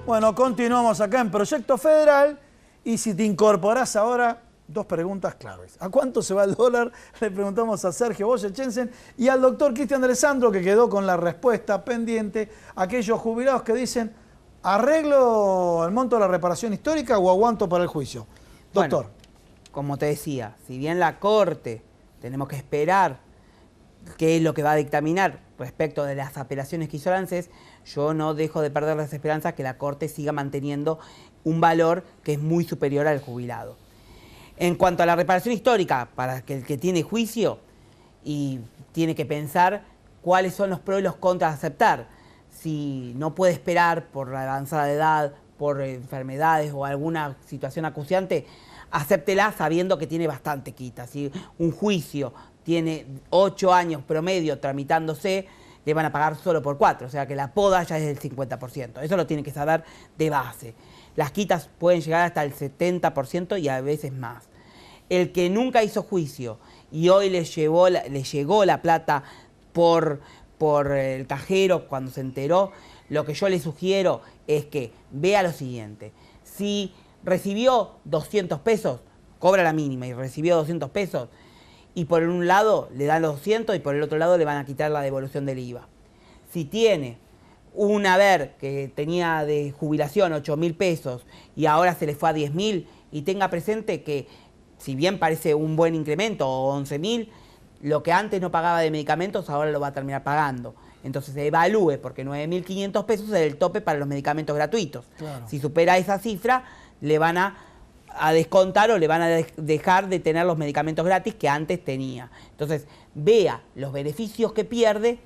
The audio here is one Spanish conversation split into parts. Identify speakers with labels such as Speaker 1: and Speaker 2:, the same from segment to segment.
Speaker 1: Bueno, continuamos acá en Proyecto Federal y si te incorporás ahora, dos preguntas claves. ¿A cuánto se va el dólar? Le preguntamos a Sergio Boyechensen y al doctor Cristian Alessandro, que quedó con la respuesta pendiente, aquellos jubilados que dicen, ¿arreglo el monto de la reparación histórica o aguanto para el juicio? Doctor.
Speaker 2: Bueno, como te decía, si bien la Corte tenemos que esperar qué es lo que va a dictaminar respecto de las apelaciones que hizo el ANSES, yo no dejo de perder las esperanzas que la Corte siga manteniendo un valor que es muy superior al jubilado. En cuanto a la reparación histórica, para el que tiene juicio y tiene que pensar cuáles son los pros y los contras de aceptar. Si no puede esperar por la avanzada edad, por enfermedades o alguna situación acuciante, acéptela sabiendo que tiene bastante quita. Si un juicio tiene 8 años promedio tramitándose, le van a pagar solo por 4, o sea que la poda ya es del 50%. Eso lo tiene que saber de base. Las quitas pueden llegar hasta el 70% y a veces más. El que nunca hizo juicio y hoy le llegó la plata por el cajero cuando se enteró, lo que yo le sugiero es que vea lo siguiente. Si recibió 200 pesos, cobra la mínima y recibió 200 pesos, y por un lado le dan los 200 y por el otro lado le van a quitar la devolución del IVA. Si tiene un haber que tenía de jubilación 8.000 pesos y ahora se le fue a 10.000, y tenga presente que si bien parece un buen incremento, o 11.000, lo que antes no pagaba de medicamentos ahora lo va a terminar pagando. Entonces se evalúe, porque 9.500 pesos es el tope para los medicamentos gratuitos. Claro. Si supera esa cifra, le van a descontar o le van a dejar de tener los medicamentos gratis que antes tenía. Entonces, vea los beneficios que pierde,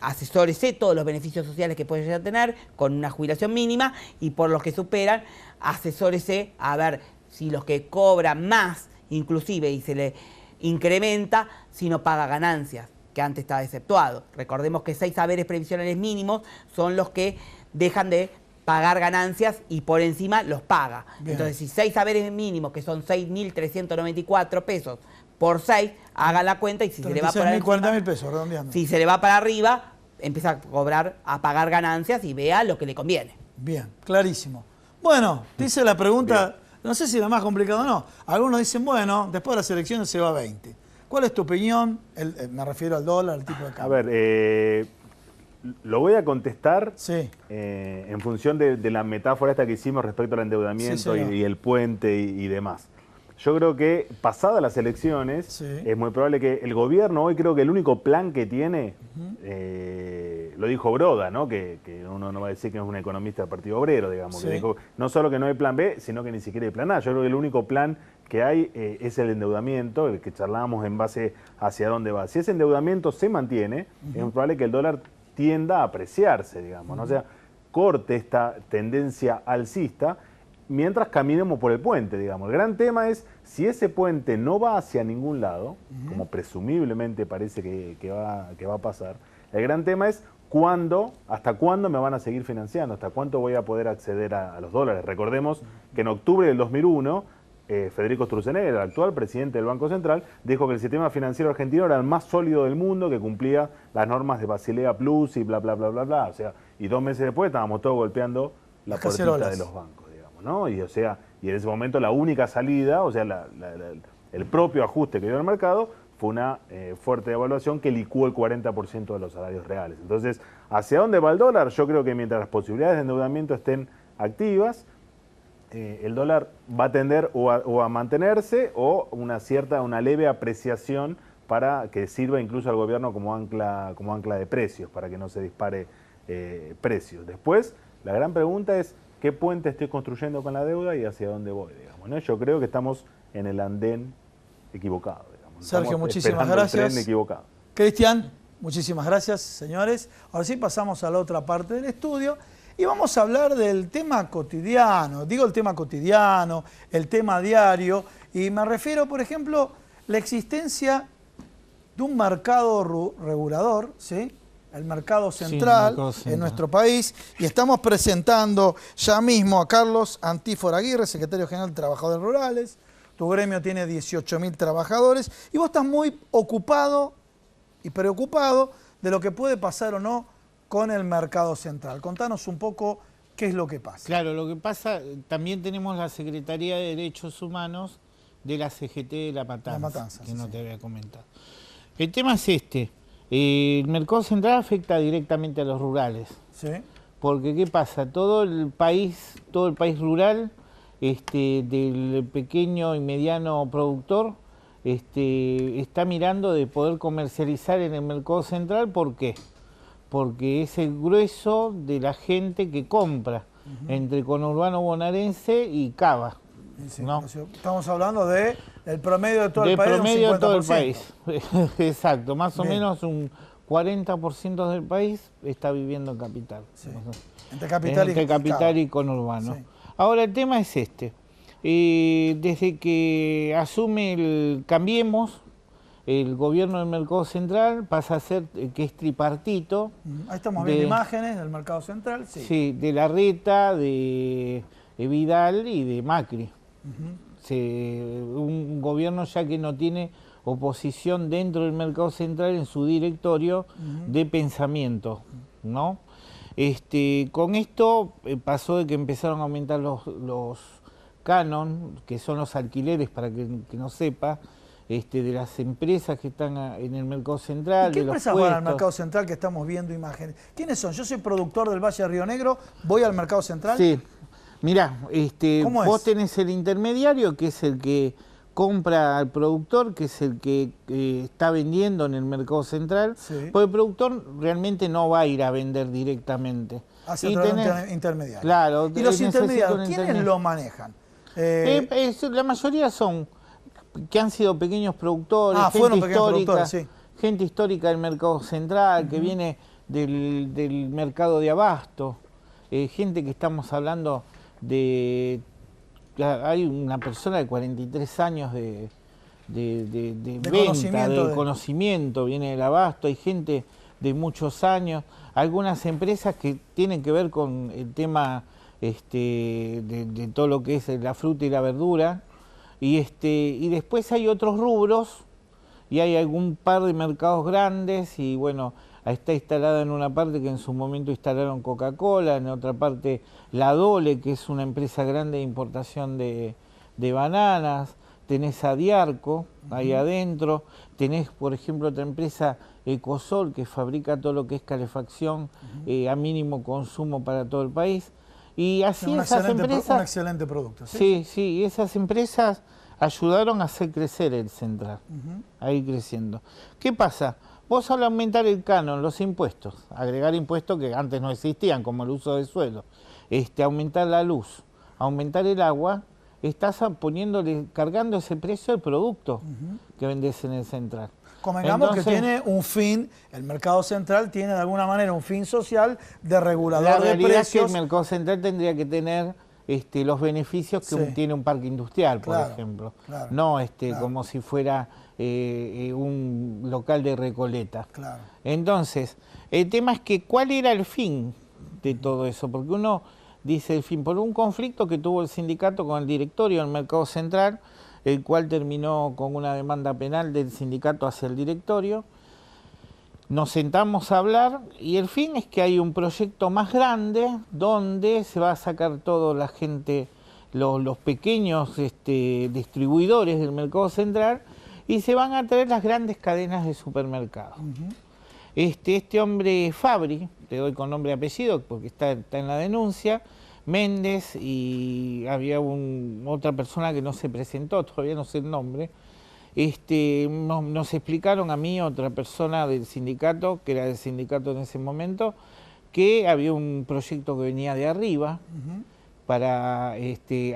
Speaker 2: asesórese todos los beneficios sociales que puede llegar a tener con una jubilación mínima, y por los que superan, asesórese a ver si los que cobran más, inclusive, y se le incrementa, si no paga ganancias, que antes estaba exceptuado. Recordemos que 6 haberes previsionales mínimos son los que dejan de pagar ganancias y por encima los paga. Bien. Entonces, si 6 haberes mínimos, que son 6.394 pesos por 6, haga la cuenta, y si se le va para
Speaker 1: 40.000 pesos, redondeando.
Speaker 2: Si se le va para arriba, empieza a cobrar, a pagar ganancias y vea lo que le conviene.
Speaker 1: Bien, clarísimo. Bueno, dice la pregunta, bien, no sé si la más complicada o no. Algunos dicen, bueno, después de las elecciones se va a 20. ¿Cuál es tu opinión? Me refiero al dólar, al tipo de cambio.
Speaker 3: A ver, lo voy a contestar
Speaker 1: sí,
Speaker 3: en función de la metáfora esta que hicimos respecto al endeudamiento, sí, y el puente y demás. Yo creo que pasadas las elecciones, sí, es muy probable que el gobierno hoy, creo que el único plan que tiene, lo dijo Broda, ¿no? Que uno no va a decir que es un economista del Partido Obrero, digamos, sí, que dijo no solo que no hay plan B, sino que ni siquiera hay plan A. Yo creo que el único plan que hay es el endeudamiento, el que charlábamos en base hacia dónde va. Si ese endeudamiento se mantiene, es muy probable que el dólar tienda a apreciarse, digamos, ¿no? O sea, corte esta tendencia alcista mientras caminemos por el puente, digamos. El gran tema es si ese puente no va hacia ningún lado, como presumiblemente parece que va a pasar. El gran tema es hasta cuándo me van a seguir financiando, hasta cuánto voy a poder acceder a los dólares. Recordemos que en octubre del 2001, Federico Sturzenegger, el actual presidente del Banco Central, dijo que el sistema financiero argentino era el más sólido del mundo, que cumplía las normas de Basilea Plus y bla, bla, bla, bla, bla. O sea, y 2 meses después estábamos todos golpeando la puertita de los bancos, digamos, ¿no? Y, o sea, y en ese momento la única salida, o sea, el propio ajuste que dio el mercado fue una fuerte devaluación que licuó el 40% de los salarios reales. Entonces, ¿hacia dónde va el dólar? Yo creo que mientras las posibilidades de endeudamiento estén activas, el dólar va a tender o a mantenerse o una leve apreciación para que sirva incluso al gobierno como ancla de precios, para que no se dispare precios. Después, la gran pregunta es qué puente estoy construyendo con la deuda y hacia dónde voy, digamos, ¿no? Yo creo que estamos en el andén equivocado, digamos.
Speaker 1: Sergio, muchísimas gracias.
Speaker 3: Equivocado.
Speaker 1: Cristian, muchísimas gracias, señores. Ahora sí pasamos a la otra parte del estudio. Y vamos a hablar del tema cotidiano, digo el tema cotidiano, el tema diario, y me refiero, por ejemplo, la existencia de un mercado regulador, ¿sí? El mercado central, en nuestro país, y estamos presentando ya mismo a Carlos Antífora Aguirre, secretario general de Trabajadores Rurales. Tu gremio tiene 18.000 trabajadores, y vos estás muy ocupado y preocupado de lo que puede pasar o no con el mercado central. Contanos un poco ¿Qué es lo que pasa?
Speaker 4: Claro, lo que pasa, también tenemos la Secretaría de Derechos Humanos de la CGT de La Matanza, que no te había comentado. El tema es este, el mercado central afecta directamente a los rurales.
Speaker 1: Sí.
Speaker 4: Porque ¿qué pasa? Todo el país rural, del pequeño y mediano productor, está mirando de poder comercializar en el mercado central. ¿Por qué? Porque es el grueso de la gente que compra entre conurbano bonaerense y Cava.
Speaker 1: Sí,
Speaker 4: ¿no?
Speaker 1: Estamos hablando del promedio de todo el país.
Speaker 4: Del promedio de todo el
Speaker 1: 50%.
Speaker 4: país. Exacto, más o
Speaker 1: Bien.
Speaker 4: menos un 40% del país está viviendo en capital.
Speaker 1: Sí. Entre capital
Speaker 4: y conurbano.
Speaker 1: Sí.
Speaker 4: Ahora el tema es este. Desde que asume el Cambiemos, el gobierno del mercado central pasa a ser, que es tripartito.
Speaker 1: Ahí estamos viendo imágenes del mercado central. Sí,
Speaker 4: sí, de Larreta, de Vidal y de Macri. Un gobierno ya que no tiene oposición dentro del mercado central en su directorio de pensamiento, ¿no? Con esto pasó de que empezaron a aumentar los canon, que son los alquileres, para que no sepa, de las empresas que están en el mercado central.
Speaker 1: ¿Y qué
Speaker 4: de los
Speaker 1: empresas van al mercado central que estamos viendo imágenes? ¿Quiénes son? Yo soy productor del Valle de Río Negro, voy al mercado central.
Speaker 4: Sí, mirá, vos tenés el intermediario, que es el que compra al productor, que es el que está vendiendo en el mercado central, porque el productor realmente no va a ir a vender directamente.
Speaker 1: Hacia través de intermediarios.
Speaker 4: Claro.
Speaker 1: ¿Y los intermediarios quiénes lo manejan?
Speaker 4: La mayoría son que han sido pequeños productores, gente histórica del mercado central, que viene del mercado de abasto, gente que estamos hablando de... Hay una persona de 43 años de venta, de conocimiento, viene del abasto, hay gente de muchos años, algunas empresas que tienen que ver con el tema de todo lo que es la fruta y la verdura, y después hay otros rubros, y hay algún par de mercados grandes, y bueno, está instalada en una parte que en su momento instalaron Coca-Cola, en otra parte la Dole, que es una empresa grande de importación de bananas, tenés a Diarco ahí adentro, tenés por ejemplo otra empresa, Ecosol, que fabrica todo lo que es calefacción a mínimo consumo para todo el país, y así esas empresas...
Speaker 1: Un excelente producto.
Speaker 4: Sí, y esas empresas ayudaron a hacer crecer el central, a ir creciendo. ¿Qué pasa? Vos al aumentar el canon, los impuestos, agregar impuestos que antes no existían, como el uso de suelo, aumentar la luz, aumentar el agua, estás cargando ese precio al producto que vendés en el central.
Speaker 1: Convengamos que tiene un fin, el mercado central tiene de alguna manera un fin social de regulador de precios.
Speaker 4: La realidad es que el mercado central tendría que tener los beneficios que tiene un parque industrial, por ejemplo. Claro, no como si fuera un local de Recoleta. Claro. Entonces, el tema es que ¿cuál era el fin de todo eso? Porque uno dice el fin por un conflicto que tuvo el sindicato con el directorio del mercado central, el cual terminó con una demanda penal del sindicato hacia el directorio. Nos sentamos a hablar y el fin es que hay un proyecto más grande donde se va a sacar toda la gente, los pequeños distribuidores del mercado central, y se van a traer las grandes cadenas de supermercados. Este hombre Fabri, te doy con nombre y apellido porque está en la denuncia, Méndez, y había otra persona que no se presentó, todavía no sé el nombre, nos explicaron a mí, otra persona del sindicato, que era del sindicato en ese momento, que había un proyecto que venía de arriba para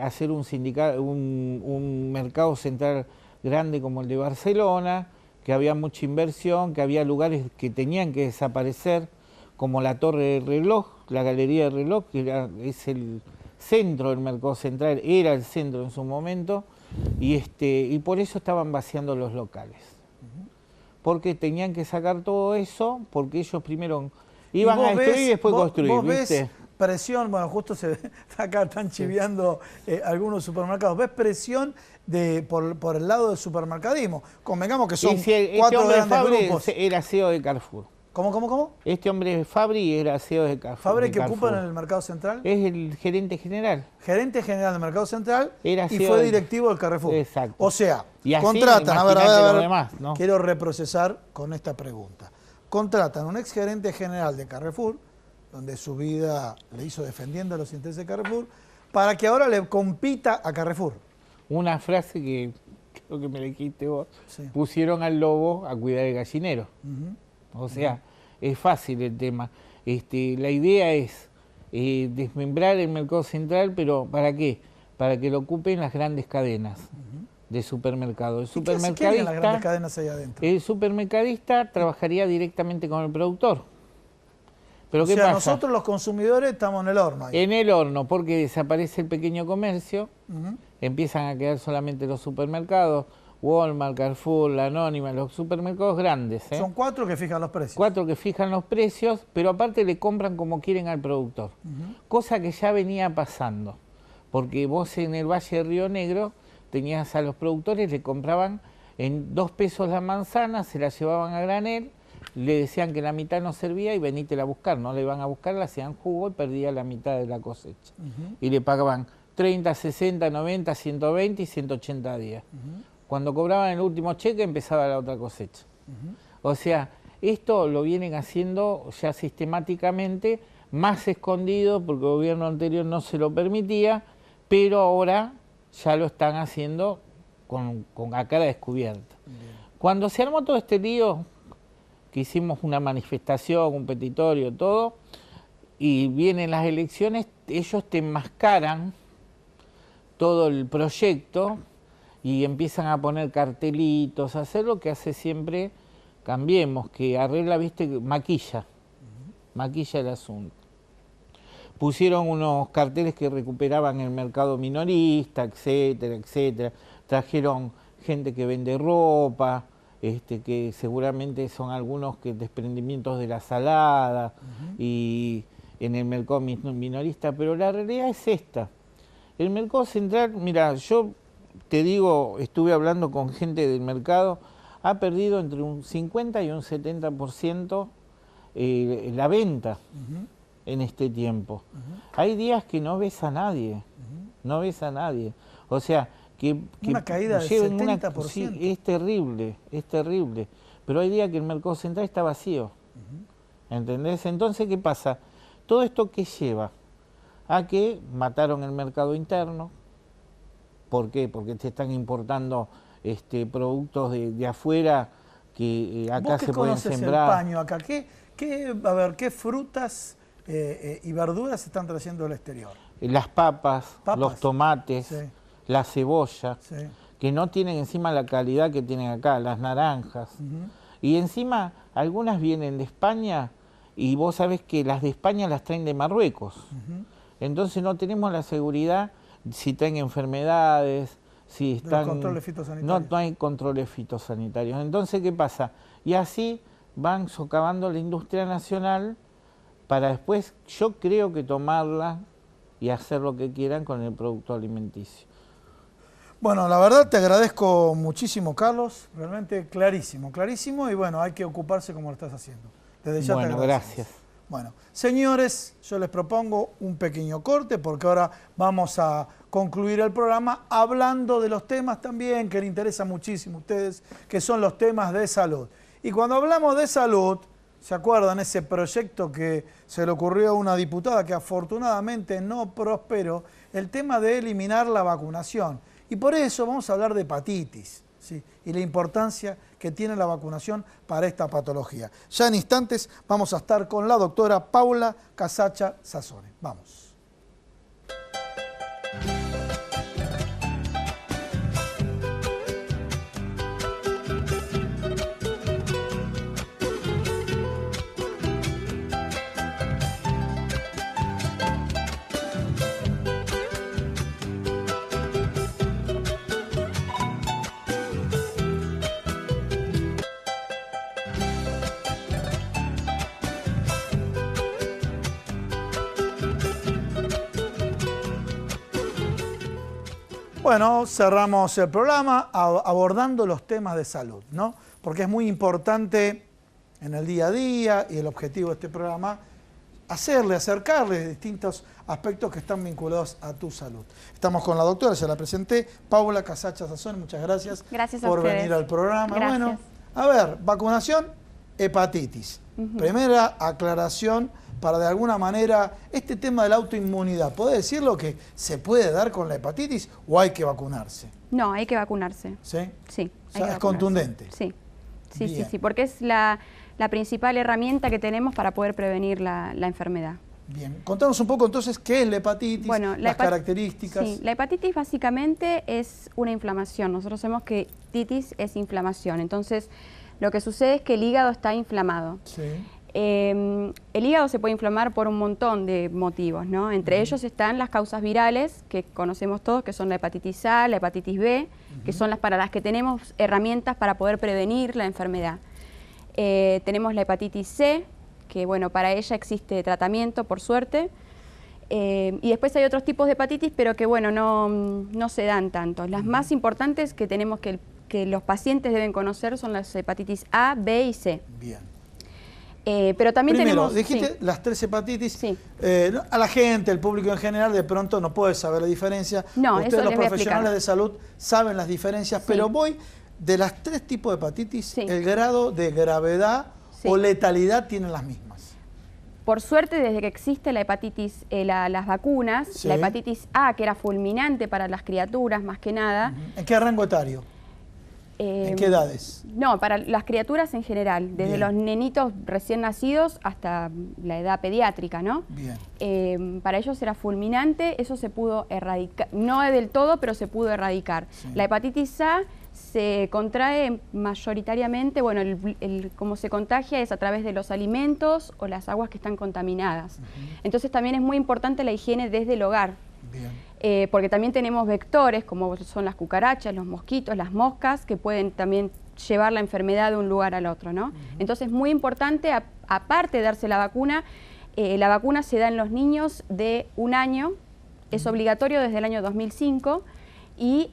Speaker 4: hacer un mercado central grande como el de Barcelona, que había mucha inversión, que había lugares que tenían que desaparecer, como la Torre del Reloj, la Galería del Reloj, que es el centro del mercado central, era el centro en su momento, y por eso estaban vaciando los locales. Porque tenían que sacar todo eso, porque ellos primero iban a destruir y después construir.
Speaker 1: ¿Vos ves presión? Bueno, justo acá están chiviando algunos supermercados. ¿Ves presión por el lado del supermercadismo? Convengamos que son cuatro grandes grupos.
Speaker 4: Era CEO de Carrefour.
Speaker 1: ¿Cómo?
Speaker 4: Este hombre Fabri era CEO de Carrefour.
Speaker 1: ¿Fabri que ocupa en el Mercado Central?
Speaker 4: Es el gerente general.
Speaker 1: Gerente general del Mercado Central
Speaker 4: era
Speaker 1: y fue directivo del Carrefour.
Speaker 4: Exacto.
Speaker 1: O sea,
Speaker 4: y así,
Speaker 1: contratan, a ver,
Speaker 4: demás, ¿no?
Speaker 1: Quiero reprocesar con esta pregunta. Contratan un ex gerente general de Carrefour, donde su vida le hizo defendiendo los intereses de Carrefour, para que ahora le compita a Carrefour. Una frase que creo que me la dijiste vos. Sí. Pusieron al lobo a cuidar el gallinero. O sea, es fácil el tema. La idea es desmembrar el Mercado Central, pero ¿para qué? Para que lo ocupen las grandes cadenas de supermercados. ¿Qué harían las grandes cadenas ahí adentro?
Speaker 4: El supermercadista trabajaría directamente con el productor. Pero
Speaker 1: o sea, nosotros los consumidores estamos en el horno. Ahí.
Speaker 4: En el horno, porque desaparece el pequeño comercio, empiezan a quedar solamente los supermercados, Walmart, Carrefour, La Anónima, los supermercados grandes.
Speaker 1: Son 4 que fijan los precios.
Speaker 4: 4 que fijan los precios, pero aparte le compran como quieren al productor. Cosa que ya venía pasando, porque vos en el Valle de Río Negro tenías a los productores, le compraban en 2 pesos la manzana, se la llevaban a granel, le decían que la mitad no servía y venítela a buscar, no la iban a buscar, la hacían jugo y perdía la mitad de la cosecha. Y le pagaban 30, 60, 90, 120 y 180 días. Cuando cobraban el último cheque empezaba la otra cosecha. O sea, esto lo vienen haciendo ya sistemáticamente, más escondido porque el gobierno anterior no se lo permitía, pero ahora ya lo están haciendo con la cara descubierta. Cuando se armó todo este lío, que hicimos una manifestación, un petitorio, todo, y vienen las elecciones, ellos te enmascaran todo el proyecto y empiezan a poner cartelitos, a hacer lo que hace siempre Cambiemos, que arregla, viste, maquilla el asunto. Pusieron unos carteles que recuperaban el mercado minorista, etcétera, etcétera. Trajeron gente que vende ropa, que seguramente son algunos desprendimientos de la salada y en el mercado minorista, pero la realidad es esta. El mercado central, mira, yo te digo, estuve hablando con gente del mercado, ha perdido entre un 50 y un 70% la venta en este tiempo. Hay días que no ves a nadie, no ves a nadie. O sea, que
Speaker 1: una caída del 70%.
Speaker 4: Sí, es terrible. Pero hay días que el mercado central está vacío. ¿Entendés? Entonces, ¿qué pasa? Todo esto que lleva a que mataron el mercado interno. ¿Por qué? Porque te están importando productos de afuera que acá se pueden sembrar.
Speaker 1: El paño acá? ¿Qué frutas y verduras se están trayendo del exterior?
Speaker 4: Las papas, los tomates, sí, la cebolla, sí, que no tienen encima la calidad que tienen acá, las naranjas. Y encima algunas vienen de España y vos sabés que las de España las traen de Marruecos. Entonces no tenemos la seguridad si traen enfermedades, si están...
Speaker 1: controles fitosanitarios.
Speaker 4: No hay controles fitosanitarios. Entonces, ¿qué pasa? Y así van socavando la industria nacional para después, yo creo que tomarla y hacer lo que quieran con el producto alimenticio.
Speaker 1: Bueno, la verdad te agradezco muchísimo, Carlos, realmente clarísimo, y bueno, hay que ocuparse como lo estás haciendo. Desde ya
Speaker 4: bueno, gracias.
Speaker 1: Bueno, señores, yo les propongo un pequeño corte porque ahora vamos a concluir el programa hablando de los temas también que les interesan muchísimo a ustedes, que son los temas de salud. Y cuando hablamos de salud, ¿se acuerdan ese proyecto que se le ocurrió a una diputada que afortunadamente no prosperó? El tema de eliminar la vacunación. Y por eso vamos a hablar de hepatitis, ¿sí? Y la importancia que tiene la vacunación para esta patología. Ya en instantes vamos a estar con la doctora Paula Casacha Sassone. Vamos. Bueno, cerramos el programa abordando los temas de salud, ¿no? Porque es muy importante en el día a día, y el objetivo de este programa, acercarles distintos aspectos que están vinculados a tu salud. Estamos con la doctora, ya la presenté, Paula Casacha Sazón, muchas gracias, por venir al programa.
Speaker 5: Gracias.
Speaker 1: Bueno, a ver, vacunación, hepatitis. Primera aclaración para de alguna manera este tema de la autoinmunidad. ¿Puede decir lo que se puede dar con la hepatitis o hay que vacunarse?
Speaker 5: No, hay que vacunarse.
Speaker 1: ¿Sí?
Speaker 5: Sí.
Speaker 1: O sea, es contundente.
Speaker 5: Sí, sí, porque es la principal herramienta que tenemos para poder prevenir la enfermedad.
Speaker 1: Bien, contanos un poco entonces qué es la hepatitis,
Speaker 5: bueno,
Speaker 1: las características.
Speaker 5: Sí, la hepatitis básicamente es una inflamación. Nosotros sabemos que hepatitis es inflamación, entonces lo que sucede es que el hígado está inflamado.
Speaker 1: Sí.
Speaker 5: El hígado se puede inflamar por un montón de motivos, ¿no? Entre ellos están las causas virales, que conocemos todos, que son la hepatitis A, la hepatitis B, que son para las que tenemos herramientas para poder prevenir la enfermedad. Tenemos la hepatitis C, que bueno, para ella existe tratamiento, por suerte. Y después hay otros tipos de hepatitis, pero que bueno, no se dan tanto. Las más importantes que tenemos que los pacientes deben conocer son las hepatitis A, B y C.
Speaker 1: Bien.
Speaker 5: Pero también
Speaker 1: Primero,
Speaker 5: tenemos...
Speaker 1: dijiste las 3 hepatitis.
Speaker 5: Sí.
Speaker 1: A la gente, el público en general, de pronto no puede saber la diferencia.
Speaker 5: No,
Speaker 1: ustedes,
Speaker 5: eso
Speaker 1: los
Speaker 5: les voy a
Speaker 1: profesionales
Speaker 5: explicar.
Speaker 1: de salud, saben las diferencias,
Speaker 5: Sí.
Speaker 1: pero voy de las 3 tipos de hepatitis,
Speaker 5: Sí.
Speaker 1: el grado de gravedad
Speaker 5: Sí.
Speaker 1: o letalidad tienen las mismas.
Speaker 5: Por suerte, desde que existe la hepatitis, las vacunas,
Speaker 1: Sí.
Speaker 5: la hepatitis A, que era fulminante para las criaturas más que nada.
Speaker 1: ¿En qué rango etario? ¿En qué edades?
Speaker 5: No, para las criaturas en general, desde
Speaker 1: Bien.
Speaker 5: los nenitos recién nacidos hasta la edad pediátrica, ¿no?
Speaker 1: Bien.
Speaker 5: Para ellos era fulminante, eso se pudo erradicar, no del todo, pero se pudo erradicar.
Speaker 1: Sí.
Speaker 5: La hepatitis A se contrae mayoritariamente, bueno, cómo se contagia es a través de los alimentos o las aguas que están contaminadas. Entonces también es muy importante la higiene desde el hogar.
Speaker 1: Bien.
Speaker 5: Porque también tenemos vectores como son las cucarachas, los mosquitos, las moscas, que pueden también llevar la enfermedad de un lugar al otro, ¿no? Entonces es muy importante, aparte de darse la vacuna se da en los niños de 1 año, es obligatorio desde el año 2005, y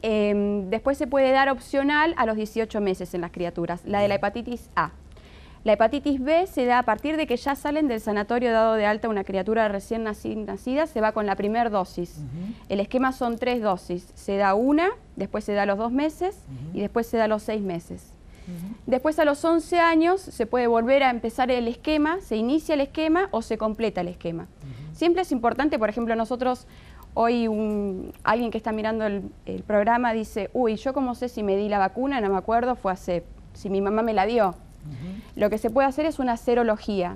Speaker 5: después se puede dar opcional a los 18 meses en las criaturas, la de la hepatitis A. La hepatitis B se da a partir de que ya salen del sanatorio dado de alta una criatura recién nacida, se va con la primera dosis. El esquema son 3 dosis, se da una, después se da a los 2 meses y después se da a los 6 meses. Después a los 11 años se puede volver a empezar el esquema, se inicia el esquema o se completa el esquema. Siempre es importante, por ejemplo, nosotros hoy alguien que está mirando el programa dice, uy, yo cómo sé si me di la vacuna, no me acuerdo, si mi mamá me la dio. Lo que se puede hacer es una serología.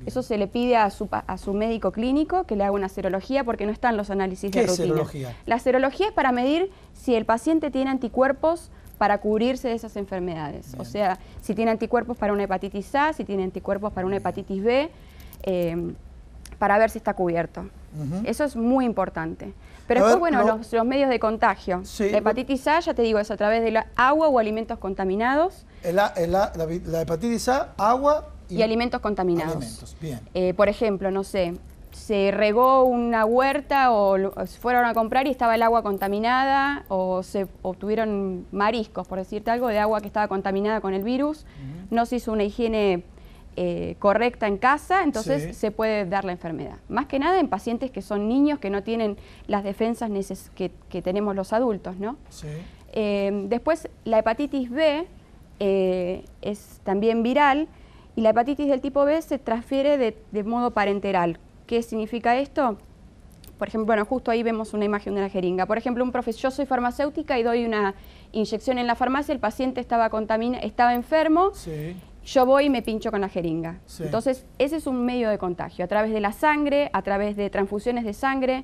Speaker 5: Eso se le pide a su médico clínico que le haga una serología porque no están los análisis de rutina. ¿Qué es serología? La serología es para medir si el paciente tiene anticuerpos para cubrirse de esas enfermedades. Bien. O sea, si tiene anticuerpos para una hepatitis A, si tiene anticuerpos para una hepatitis B, para ver si está cubierto. Eso es muy importante. Pero después, bueno, los medios de contagio. Sí, la hepatitis A, ya te digo, es a través de agua o alimentos contaminados.
Speaker 1: La hepatitis A, agua
Speaker 5: y alimentos contaminados.
Speaker 1: Alimentos, bien.
Speaker 5: Por ejemplo, no sé, se regó una huerta o fueron a comprar y estaba el agua contaminada o se obtuvieron mariscos, por decirte algo, de agua que estaba contaminada con el virus. No se hizo una higiene correcta en casa, entonces se puede dar la enfermedad. Más que nada en pacientes que son niños, que no tienen las defensas que tenemos los adultos, ¿no? Sí. Después, la hepatitis B es también viral y la hepatitis del tipo B se transfiere de modo parenteral. ¿Qué significa esto? Por ejemplo, bueno, justo ahí vemos una imagen de una jeringa. Por ejemplo, yo soy farmacéutica y doy una inyección en la farmacia, el paciente estaba enfermo. Sí. Yo voy y me pincho con la jeringa. Sí. Entonces, ese es un medio de contagio, a través de la sangre, a través de transfusiones de sangre,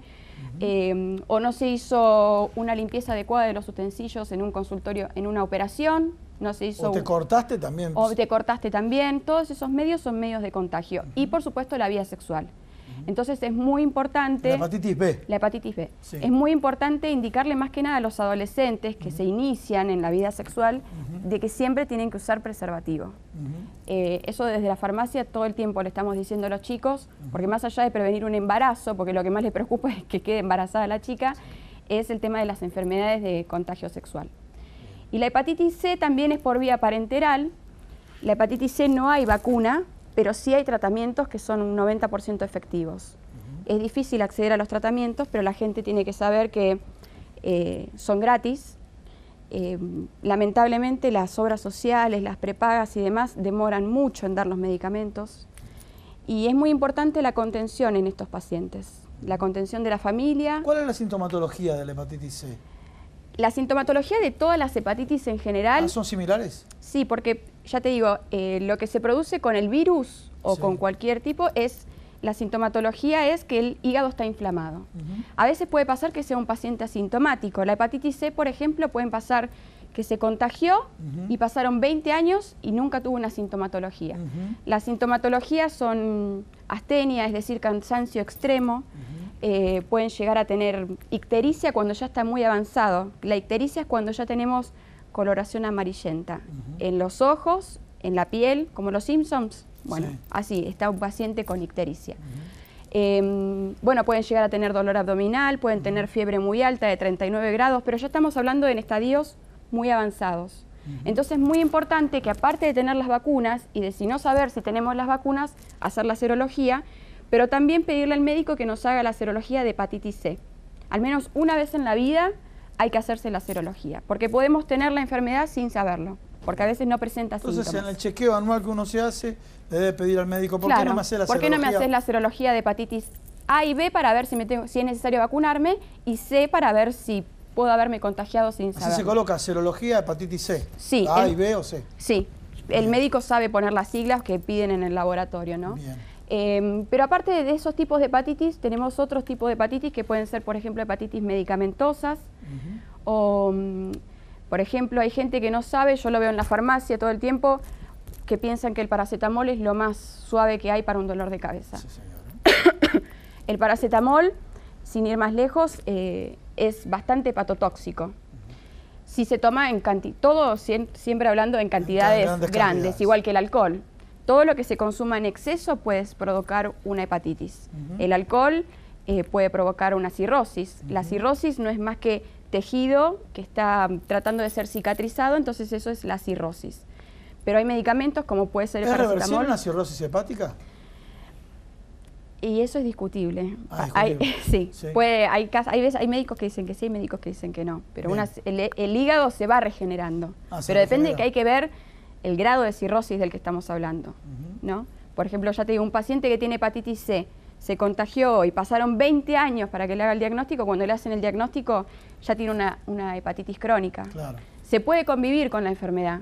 Speaker 5: o no se hizo una limpieza adecuada de los utensilios en un consultorio, en una operación, no se hizo...
Speaker 1: O te cortaste también.
Speaker 5: O te cortaste también, todos esos medios son medios de contagio. Y, por supuesto, la vía sexual. Entonces es muy importante...
Speaker 1: La hepatitis B.
Speaker 5: La hepatitis B. Sí. Es muy importante indicarle más que nada a los adolescentes que se inician en la vida sexual de que siempre tienen que usar preservativo. Eso desde la farmacia todo el tiempo le estamos diciendo a los chicos, porque más allá de prevenir un embarazo, porque lo que más les preocupa es que quede embarazada la chica, es el tema de las enfermedades de contagio sexual. Y la hepatitis C también es por vía parenteral, La hepatitis C no hay vacuna, pero sí hay tratamientos que son un 90% efectivos. Es difícil acceder a los tratamientos, pero la gente tiene que saber que son gratis. Lamentablemente las obras sociales, las prepagas y demás demoran mucho en dar los medicamentos. Y es muy importante la contención en estos pacientes, la contención de la familia.
Speaker 1: ¿Cuál es la sintomatología de la hepatitis C?
Speaker 5: La sintomatología de todas las hepatitis en general...
Speaker 1: ¿Son similares?
Speaker 5: Sí, porque ya te digo, lo que se produce con el virus o con cualquier tipo es... La sintomatología es que el hígado está inflamado. A veces puede pasar que sea un paciente asintomático. La hepatitis C, por ejemplo, pueden pasar que se contagió y pasaron 20 años y nunca tuvo una sintomatología. Las sintomatologías son astenia, es decir, cansancio extremo. Pueden llegar a tener ictericia cuando ya está muy avanzado. La ictericia es cuando ya tenemos coloración amarillenta en los ojos, en la piel, como los Simpsons. Bueno, así está un paciente con ictericia. Bueno, pueden llegar a tener dolor abdominal, pueden tener fiebre muy alta de 39 grados, pero ya estamos hablando en estadios muy avanzados. Entonces es muy importante que aparte de tener las vacunas y de si no saber si tenemos las vacunas, hacer la serología, pero también pedirle al médico que nos haga la serología de hepatitis C. Al menos una vez en la vida hay que hacerse la serología, porque podemos tener la enfermedad sin saberlo, porque a veces no presenta síntomas.
Speaker 1: Entonces, en el chequeo anual que uno se hace, le debe pedir al médico, ¿por qué no me hace la serología?
Speaker 5: ¿Por qué no me haces la serología de hepatitis A y B para ver si es necesario vacunarme, y C para ver si puedo haberme contagiado sin saberlo?
Speaker 1: Así se coloca serología de hepatitis C.
Speaker 5: Sí.
Speaker 1: A y B o C.
Speaker 5: Sí. El médico sabe poner las siglas que piden en el laboratorio, ¿no?
Speaker 1: Bien.
Speaker 5: Pero aparte de esos tipos de hepatitis, tenemos otros tipos de hepatitis que pueden ser, por ejemplo, hepatitis medicamentosas o... Por ejemplo, hay gente que no sabe, yo lo veo en la farmacia todo el tiempo, que piensan que el paracetamol es lo más suave que hay para un dolor de cabeza. Sí, señora. El paracetamol, sin ir más lejos, es bastante hepatotóxico. Si se toma en cantidad, todo siempre hablando en cantidades grandes, igual que el alcohol. Todo lo que se consuma en exceso puede provocar una hepatitis. El alcohol puede provocar una cirrosis. La cirrosis no es más que tejido que está tratando de ser cicatrizado, entonces eso es la cirrosis. Pero hay medicamentos como puede ser el paracetamol.
Speaker 1: ¿Es reversible una cirrosis hepática?
Speaker 5: Y eso es discutible.
Speaker 1: Sí.
Speaker 5: Hay médicos que dicen que sí, hay médicos que dicen que no. Pero el hígado se va regenerando. Pero depende de que hay que ver el grado de cirrosis del que estamos hablando, ¿no? Por ejemplo, ya te digo, un paciente que tiene hepatitis C, se contagió y pasaron 20 años para que le haga el diagnóstico, cuando le hacen el diagnóstico ya tiene una hepatitis crónica. Claro. Se puede convivir con la enfermedad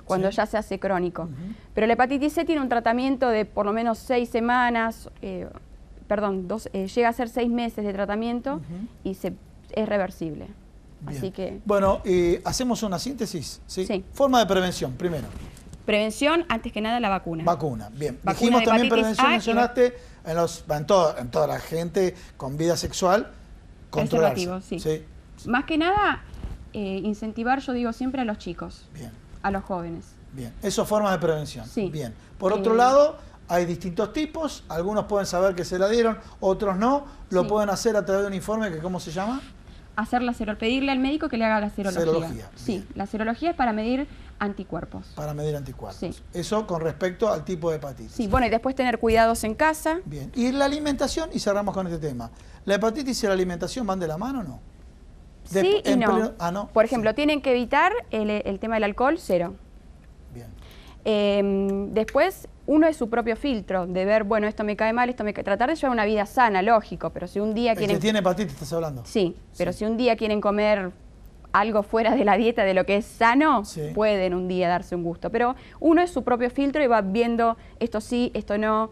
Speaker 5: cuando ya se hace crónico, pero la hepatitis C tiene un tratamiento de por lo menos 6 semanas, llega a ser 6 meses de tratamiento y es reversible.
Speaker 1: Bien.
Speaker 5: Así que...
Speaker 1: Bueno, hacemos una síntesis, ¿sí?
Speaker 5: Sí.
Speaker 1: Forma de prevención, primero.
Speaker 5: Prevención, antes que nada, la vacuna.
Speaker 1: Vacuna, bien.
Speaker 5: Vacuna.
Speaker 1: Dijimos también prevención,
Speaker 5: A,
Speaker 1: mencionaste en toda la gente con vida sexual, controlarse.
Speaker 5: Sí. Más que nada, incentivar, yo digo siempre, a los chicos, a los jóvenes.
Speaker 1: Bien, eso es formas de prevención.
Speaker 5: Sí.
Speaker 1: Bien. Por otro lado, hay distintos tipos, algunos pueden saber que se la dieron, otros no, lo pueden hacer a través de un informe que, ¿cómo se llama?
Speaker 5: Pedirle al médico que le haga la serología. Sí,
Speaker 1: bien.
Speaker 5: La serología es para medir anticuerpos.
Speaker 1: Para medir anticuerpos.
Speaker 5: Sí.
Speaker 1: Eso con respecto al tipo de hepatitis.
Speaker 5: Sí, bueno, y después tener cuidados en casa.
Speaker 1: Bien. Y la alimentación, y cerramos con este tema. ¿La hepatitis y la alimentación van de la mano o no?
Speaker 5: Sí y no.
Speaker 1: No.
Speaker 5: Por ejemplo, tienen que evitar el tema del alcohol, 0.
Speaker 1: Bien.
Speaker 5: Después, uno es su propio filtro, de ver, bueno, esto me cae mal, tratar de llevar una vida sana, lógico, pero si un día quieren...
Speaker 1: ¿El que tiene hepatitis estás hablando?
Speaker 5: Sí, pero si un día quieren comer algo fuera de la dieta, de lo que es sano, pueden un día darse un gusto. Pero uno es su propio filtro y va viendo esto sí, esto no.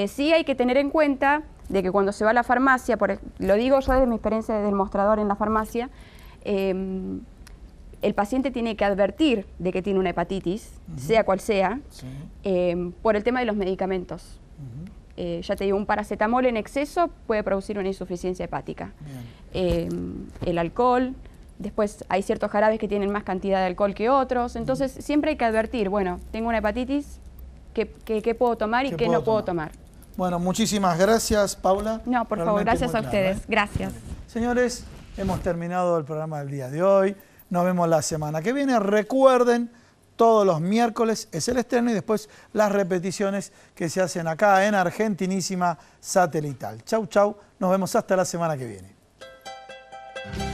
Speaker 5: Sí hay que tener en cuenta de que cuando se va a la farmacia, lo digo yo desde mi experiencia del mostrador en la farmacia, el paciente tiene que advertir de que tiene una hepatitis, sea cual sea, por el tema de los medicamentos. Ya te digo, un paracetamol en exceso puede producir una insuficiencia hepática. El alcohol, después hay ciertos jarabes que tienen más cantidad de alcohol que otros, entonces siempre hay que advertir, bueno, tengo una hepatitis, ¿qué puedo tomar y qué no puedo tomar?
Speaker 1: Bueno, muchísimas gracias, Paula.
Speaker 5: No, por favor, gracias a ustedes. Gracias.
Speaker 1: Señores, hemos terminado el programa del día de hoy. Nos vemos la semana que viene. Recuerden Todos los miércoles es el estreno y después las repeticiones que se hacen acá en Argentinísima Satelital. Chau, chau. Nos vemos hasta la semana que viene.